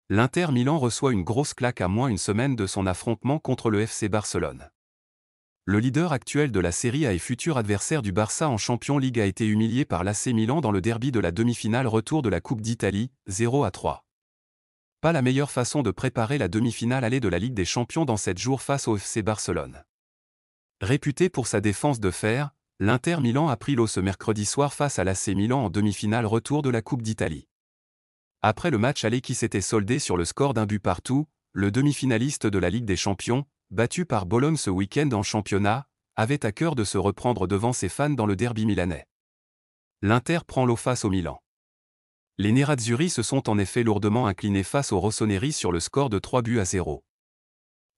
L'Inter Milan reçoit une grosse claque à moins une semaine de son affrontement contre le FC Barcelone. Le leader actuel de la Serie A et futur adversaire du Barça en Champions League a été humilié par l'AC Milan dans le derby de la demi-finale retour de la Coupe d'Italie, 0-3. Pas la meilleure façon de préparer la demi-finale aller de la Ligue des Champions dans 7 jours face au FC Barcelone. Réputé pour sa défense de fer, l'Inter Milan a pris l'eau ce mercredi soir face à l'AC Milan en demi-finale retour de la Coupe d'Italie. Après le match aller qui s'était soldé sur le score d'un but partout, le demi-finaliste de la Ligue des Champions, battu par Bologne ce week-end en championnat, avait à cœur de se reprendre devant ses fans dans le derby milanais. L'Inter prend l'eau face au Milan. Les Nerazzurri se sont en effet lourdement inclinés face aux Rossoneri sur le score de 3-0.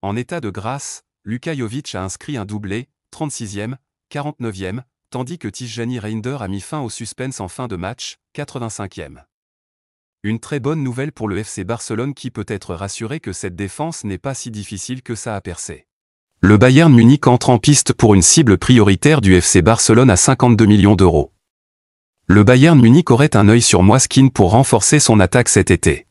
En état de grâce, Luka Jovic a inscrit un doublé, 36e, 49e, tandis que Tijjani Reinders a mis fin au suspense en fin de match, 85e. Une très bonne nouvelle pour le FC Barcelone qui peut être rassuré que cette défense n'est pas si difficile que ça à percer. Le Bayern Munich entre en piste pour une cible prioritaire du FC Barcelone à 52 millions d'euros. Le Bayern Munich aurait un œil sur Moiskin pour renforcer son attaque cet été.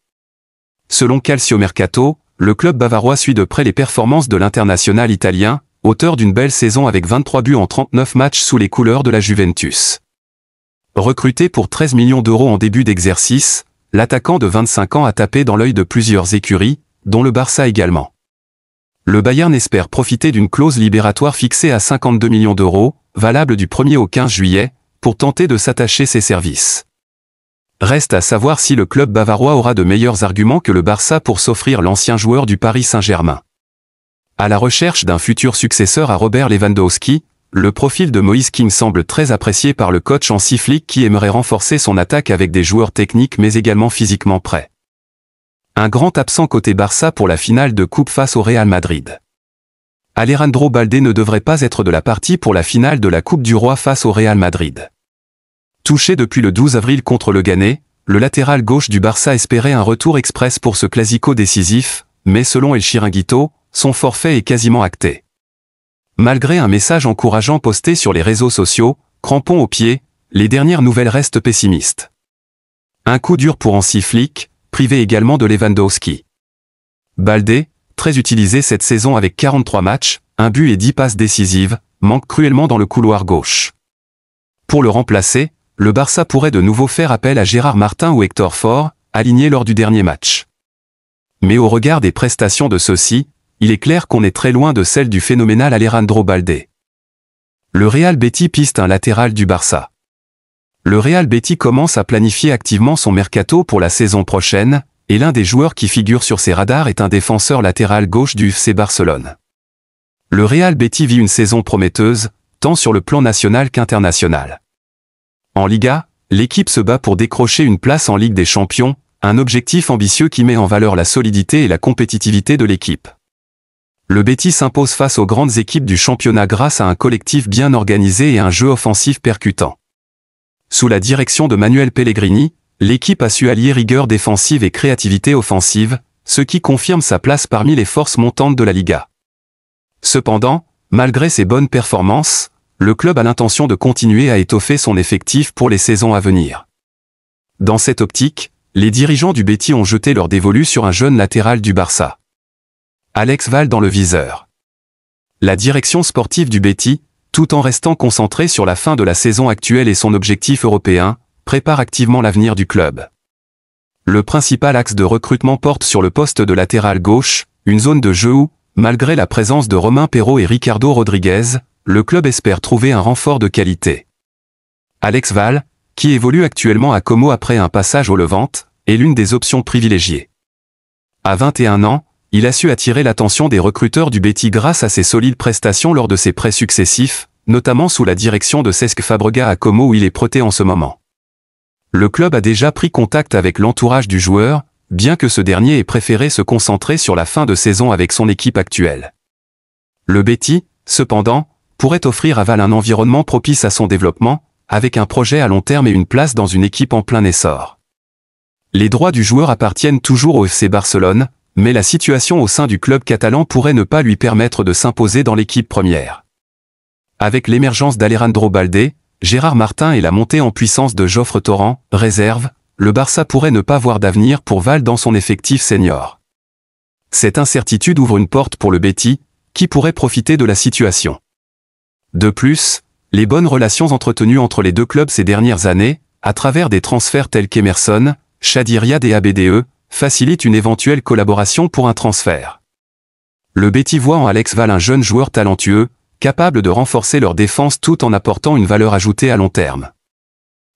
Selon Calciomercato, le club bavarois suit de près les performances de l'international italien, auteur d'une belle saison avec 23 buts en 39 matchs sous les couleurs de la Juventus. Recruté pour 13 millions d'euros en début d'exercice, l'attaquant de 25 ans a tapé dans l'œil de plusieurs écuries, dont le Barça également. Le Bayern espère profiter d'une clause libératoire fixée à 52 millions d'euros, valable du 1er au 15 juillet, pour tenter de s'attacher ses services. Reste à savoir si le club bavarois aura de meilleurs arguments que le Barça pour s'offrir l'ancien joueur du Paris Saint-Germain. À la recherche d'un futur successeur à Robert Lewandowski, le profil de Moïse Kean semble très apprécié par le coach Hansi Flick qui aimerait renforcer son attaque avec des joueurs techniques mais également physiquement prêts. Un grand absent côté Barça pour la finale de coupe face au Real Madrid. Alejandro Balde ne devrait pas être de la partie pour la finale de la Coupe du Roi face au Real Madrid. Touché depuis le 12 avril contre le Ghané, le latéral gauche du Barça espérait un retour express pour ce classico décisif, mais selon El Chiringuito, son forfait est quasiment acté. Malgré un message encourageant posté sur les réseaux sociaux, crampons aux pieds, les dernières nouvelles restent pessimistes. Un coup dur pour Hansi Flick, privé également de Lewandowski. Balde, très utilisé cette saison avec 43 matchs, un but et 10 passes décisives, manque cruellement dans le couloir gauche. Pour le remplacer, le Barça pourrait de nouveau faire appel à Gérard Martin ou Hector Ford, alignés lors du dernier match. Mais au regard des prestations de ceux-ci, il est clair qu'on est très loin de celle du phénoménal Alejandro Balde. Le Real Betis piste un latéral du Barça. Le Real Betis commence à planifier activement son mercato pour la saison prochaine, et l'un des joueurs qui figure sur ses radars est un défenseur latéral gauche du FC Barcelone. Le Real Betis vit une saison prometteuse, tant sur le plan national qu'international. En Liga, l'équipe se bat pour décrocher une place en Ligue des Champions, un objectif ambitieux qui met en valeur la solidité et la compétitivité de l'équipe. Le Betis s'impose face aux grandes équipes du championnat grâce à un collectif bien organisé et un jeu offensif percutant. Sous la direction de Manuel Pellegrini, l'équipe a su allier rigueur défensive et créativité offensive, ce qui confirme sa place parmi les forces montantes de la Liga. Cependant, malgré ses bonnes performances, le club a l'intention de continuer à étoffer son effectif pour les saisons à venir. Dans cette optique, les dirigeants du Betis ont jeté leur dévolu sur un jeune latéral du Barça. Alex Vall dans le viseur. La direction sportive du Betis, tout en restant concentrée sur la fin de la saison actuelle et son objectif européen, prépare activement l'avenir du club. Le principal axe de recrutement porte sur le poste de latéral gauche, une zone de jeu où, malgré la présence de Romain Perraud et Ricardo Rodriguez, le club espère trouver un renfort de qualité. Alex Vall, qui évolue actuellement à Como après un passage au Levante, est l'une des options privilégiées. À 21 ans, il a su attirer l'attention des recruteurs du Betis grâce à ses solides prestations lors de ses prêts successifs, notamment sous la direction de Cesc Fabregas à Como où il est prêté en ce moment. Le club a déjà pris contact avec l'entourage du joueur, bien que ce dernier ait préféré se concentrer sur la fin de saison avec son équipe actuelle. Le Betis, cependant, pourrait offrir à Vall un environnement propice à son développement, avec un projet à long terme et une place dans une équipe en plein essor. Les droits du joueur appartiennent toujours au FC Barcelone, mais la situation au sein du club catalan pourrait ne pas lui permettre de s'imposer dans l'équipe première. Avec l'émergence d'Alejandro Balde, Gérard Martin et la montée en puissance de Geoffre Torrent, réserve, le Barça pourrait ne pas voir d'avenir pour Val dans son effectif senior. Cette incertitude ouvre une porte pour le Betis, qui pourrait profiter de la situation. De plus, les bonnes relations entretenues entre les deux clubs ces dernières années, à travers des transferts tels qu'Emerson, Chadi Riad et ABDE, facilitent une éventuelle collaboration pour un transfert. Le Betis voit en Alex Val un jeune joueur talentueux, capable de renforcer leur défense tout en apportant une valeur ajoutée à long terme.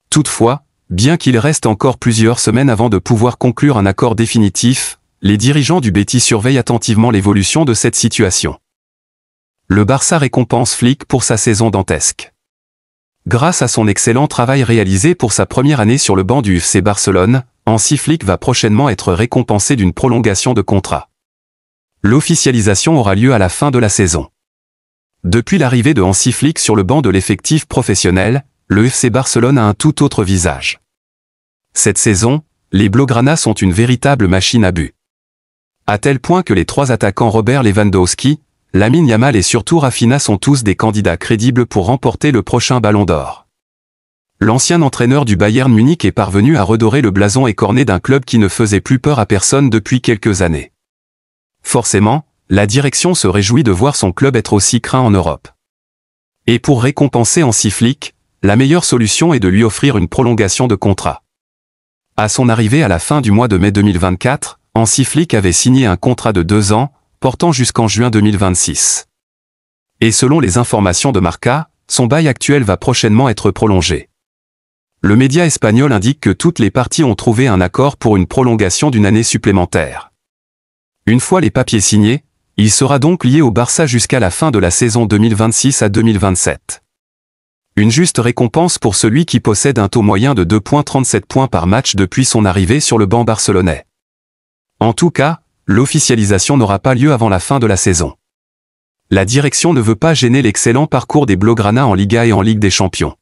Toutefois, bien qu'il reste encore plusieurs semaines avant de pouvoir conclure un accord définitif, les dirigeants du Betis surveillent attentivement l'évolution de cette situation. Le Barça récompense Flick pour sa saison dantesque. Grâce à son excellent travail réalisé pour sa première année sur le banc du FC Barcelone, Hansi Flick va prochainement être récompensé d'une prolongation de contrat. L'officialisation aura lieu à la fin de la saison. Depuis l'arrivée de Hansi Flick sur le banc de l'effectif professionnel, le FC Barcelone a un tout autre visage. Cette saison, les Blaugrana sont une véritable machine à but. À tel point que les trois attaquants Robert Lewandowski, Lamine Yamal et surtout Rafinha sont tous des candidats crédibles pour remporter le prochain Ballon d'Or. L'ancien entraîneur du Bayern Munich est parvenu à redorer le blason écorné d'un club qui ne faisait plus peur à personne depuis quelques années. Forcément, la direction se réjouit de voir son club être aussi craint en Europe. Et pour récompenser Hansi Flick, la meilleure solution est de lui offrir une prolongation de contrat. À son arrivée à la fin du mois de mai 2024, Hansi Flick avait signé un contrat de 2 ans, portant jusqu'en juin 2026. Et selon les informations de Marca, son bail actuel va prochainement être prolongé. Le média espagnol indique que toutes les parties ont trouvé un accord pour une prolongation d'une année supplémentaire. Une fois les papiers signés, il sera donc lié au Barça jusqu'à la fin de la saison 2026 à 2027. Une juste récompense pour celui qui possède un taux moyen de 2,37 points par match depuis son arrivée sur le banc barcelonais. En tout cas, l'officialisation n'aura pas lieu avant la fin de la saison. La direction ne veut pas gêner l'excellent parcours des Blaugrana en Liga et en Ligue des Champions.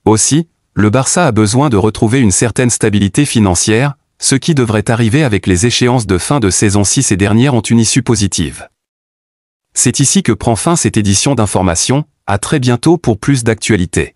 Aussi, le Barça a besoin de retrouver une certaine stabilité financière, ce qui devrait arriver avec les échéances de fin de saison si ces dernières ont une issue positive. C'est ici que prend fin cette édition d'information, à très bientôt pour plus d'actualités.